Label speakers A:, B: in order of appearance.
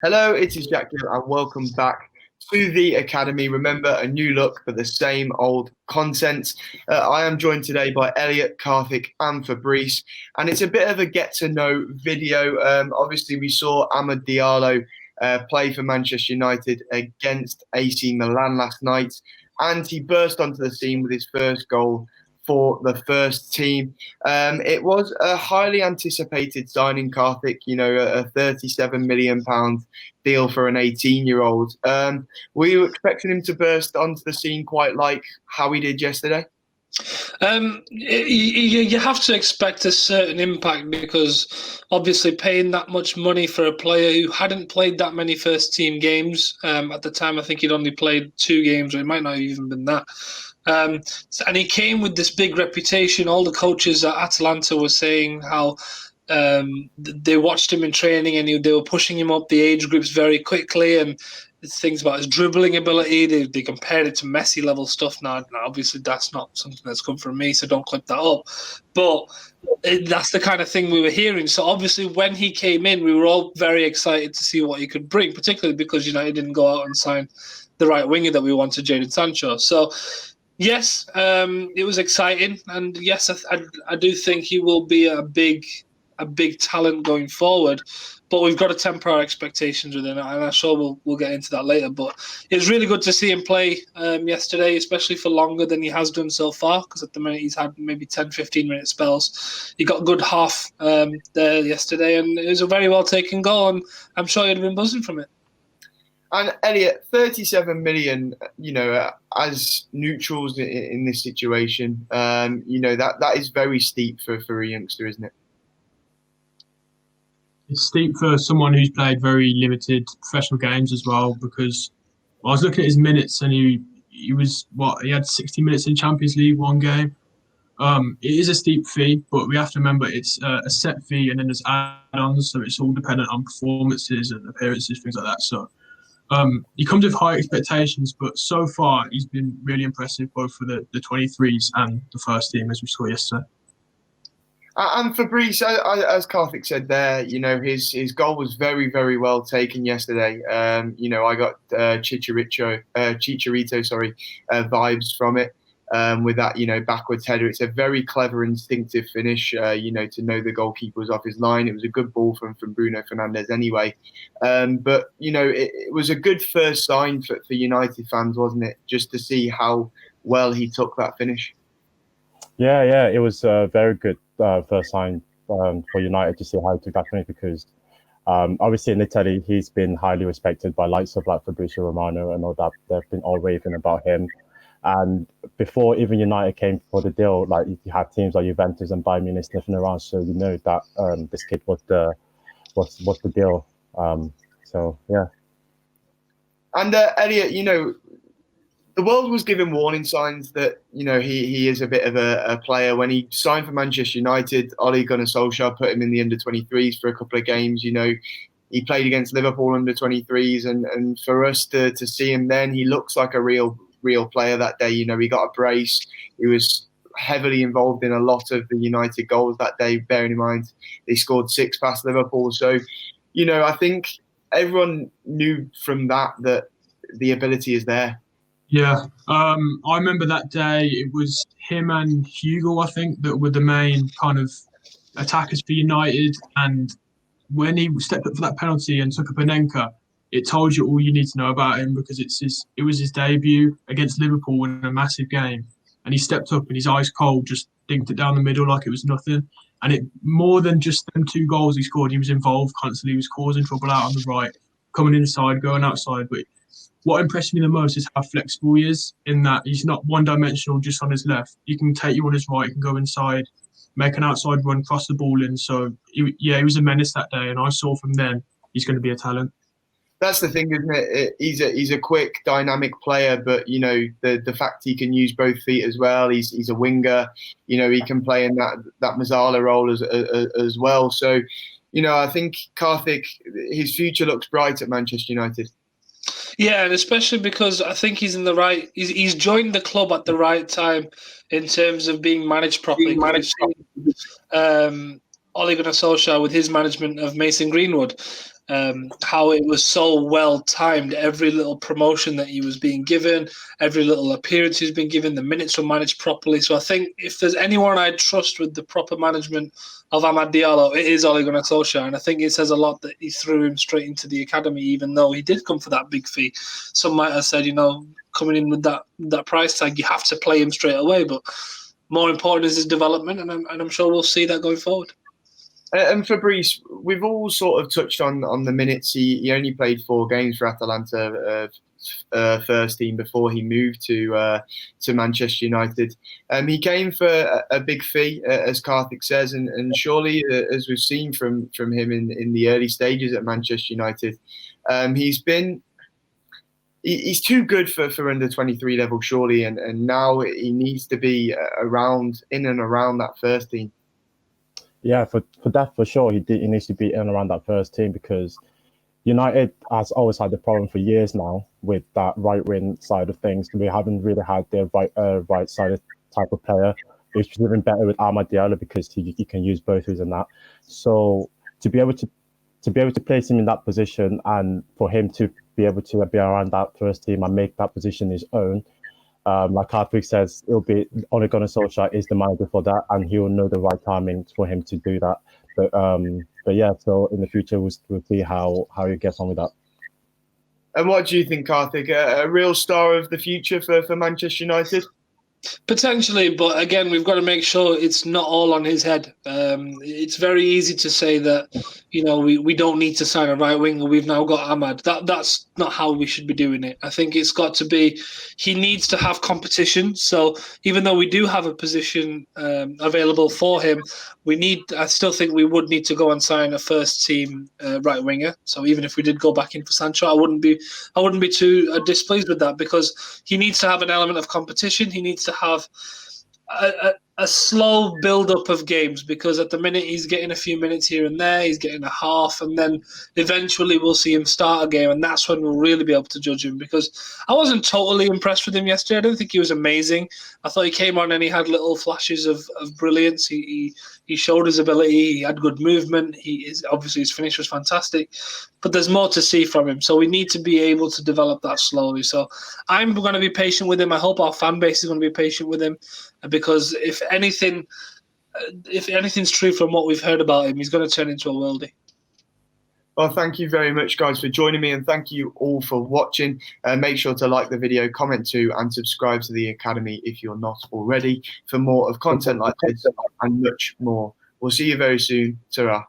A: Hello, it is Jack here, and welcome back to the Academy. Remember, a new look, but the same old content. I am joined today by Elliot, Karthik, and Fabrice, and it's a bit of a get-to-know video. Obviously, we saw Amad Diallo play for Manchester United against AC Milan last night, and he burst onto the scene with his first goal for the first team. It was a highly anticipated signing, Karthik, a £37 million deal for an 18-year-old. Were you expecting him to burst onto the scene quite like how he did yesterday?
B: You have to expect a certain impact because obviously paying that much money for a player who hadn't played that many first team games at the time, I think he'd only played 2 games, or it might not have even been that. And he came with this big reputation. All the coaches at Atalanta were saying how they watched him in training and they were pushing him up the age groups very quickly, and things about his dribbling ability. They compared it to Messi level stuff. Now, obviously, that's not something that's come from me, so don't clip that up. But that's the kind of thing we were hearing. So obviously, when he came in, we were all very excited to see what he could bring, particularly because United didn't go out and sign the right winger that we wanted, Jadon Sancho. So yes, it was exciting, and yes, I do think he will be a big talent going forward. But we've got to temper our expectations with him, and I'm sure we'll get into that later. But it was really good to see him play yesterday, especially for longer than he has done so far, because at the minute he's had maybe 10, 15-minute spells. He got a good half there yesterday, and it was a very well-taken goal, and I'm sure he'd have been buzzing from it.
A: And Elliot, 37 million, as neutrals in this situation, that is very steep for a youngster, isn't it?
C: It's steep for someone who's played very limited professional games as well, because I was looking at his minutes and he had 60 minutes in Champions League, one game. It is a steep fee, but we have to remember it's a set fee and then there's add-ons, so it's all dependent on performances and appearances, things like that. So he comes with high expectations, but so far he's been really impressive, both for the 23s and the first team, as we saw yesterday.
A: And Fabrice, as Karthik said there, his goal was very, very well taken yesterday. I got Chicharito, vibes from it with that, backwards header. It's a very clever, instinctive finish, to know the goalkeeper was off his line. It was a good ball from Bruno Fernandes anyway. But, it was a good first sign for United fans, wasn't it? Just to see how well he took that finish.
D: Yeah, it was a very good first sign for United to see how he took that finish, because obviously in Italy he's been highly respected by likes of like Fabrizio Romano and all that. They've been all raving about him. And before even United came for the deal, like you had teams like Juventus and Bayern Munich sniffing around, so you know that this kid was the deal. So yeah.
A: And Elliot, the world was giving warning signs that, he is a bit of a player. When he signed for Manchester United, Ole Gunnar Solskjaer put him in the under-23s for a couple of games. He played against Liverpool under-23s, and for us to see him then, he looks like a real player that day. He got a brace. He was heavily involved in a lot of the United goals that day, bearing in mind they scored 6 past Liverpool. So, I think everyone knew from that the ability is there.
C: Yeah, I remember that day. It was him and Hugo, I think, that were the main kind of attackers for United. And when he stepped up for that penalty and took a Panenka, it told you all you need to know about him, because it was his debut against Liverpool in a massive game, and he stepped up and his eyes cold just dinked it down the middle like it was nothing. And it more than just them 2 goals he scored, he was involved constantly. He was causing trouble out on the right, coming inside, going outside, but what impressed me the most is how flexible he is, in that he's not one-dimensional just on his left. He can take you on his right, he can go inside, make an outside run, cross the ball in. So, he was a menace that day, and I saw from then he's going to be a talent.
A: That's the thing, isn't it? He's a quick, dynamic player, but, the fact he can use both feet as well. He's a winger. He can play in that Mazzala role as well. So, I think Karthik, his future looks bright at Manchester United.
B: Yeah, and especially because I think he's in the right. He's joined the club at the right time in terms of being managed properly. Ole Gunnar Solskjaer with his management of Mason Greenwood, how it was so well timed. Every little promotion that he was being given, every little appearance he's been given, the minutes were managed properly. So I think if there's anyone I trust with the proper management of Amad Diallo, it is Ole Gunnar Solskjaer. And I think it says a lot that he threw him straight into the academy, even though he did come for that big fee. Some might have said, coming in with that price tag, you have to play him straight away. But more important is his development, and I'm sure we'll see that going forward.
A: And Fabrice, we've all sort of touched on the minutes. He only played 4 games for Atalanta first team before he moved to Manchester United. He came for a big fee, as Karthik says, and surely, as we've seen from him in the early stages at Manchester United, he's too good for under 23 level, surely, and now he needs to be in and around that first team.
D: Yeah, for that, for sure, he needs to be in and around that first team, because United has always had the problem for years now with that right wing side of things. We haven't really had their right sided type of player. It's even better with Amad Diallo because he can use both who's in that. So to be able to place him in that position, and for him to be able to be around that first team and make that position his own, like Karthik says, it'll be Ole Gunnar Solskjaer is the manager for that, and he will know the right timing for him to do that. But yeah, so in the future we'll see how he gets on with that.
A: And what do you think, Karthik? A real star of the future for Manchester United?
B: Potentially, but again, we've got to make sure it's not all on his head. It's very easy to say that, we don't need to sign a right winger. We've now got Amad. That's not how we should be doing it. I think it's got to be, he needs to have competition. So even though we do have a position available for him, I still think we would need to go and sign a first team right winger. So even if we did go back in for Sancho, I wouldn't be too displeased with that, because he needs to have an element of competition. He needs to have a slow build-up of games, because at the minute he's getting a few minutes here and there, he's getting a half, and then eventually we'll see him start a game, and that's when we'll really be able to judge him. Because I wasn't totally impressed with him yesterday. I don't think he was amazing. I thought he came on and he had little flashes of brilliance. He showed his ability. He had good movement. Obviously his finish was fantastic, but there's more to see from him. So we need to be able to develop that slowly. So I'm going to be patient with him. I hope our fan base is going to be patient with him, because if anything's true from what we've heard about him, he's going to turn into a worldie.
A: Well, thank you very much, guys, for joining me, and thank you all for watching. Make sure to like the video, comment too, and subscribe to the Academy if you're not already for more of content like this and much more. We'll see you very soon. Ta-ra.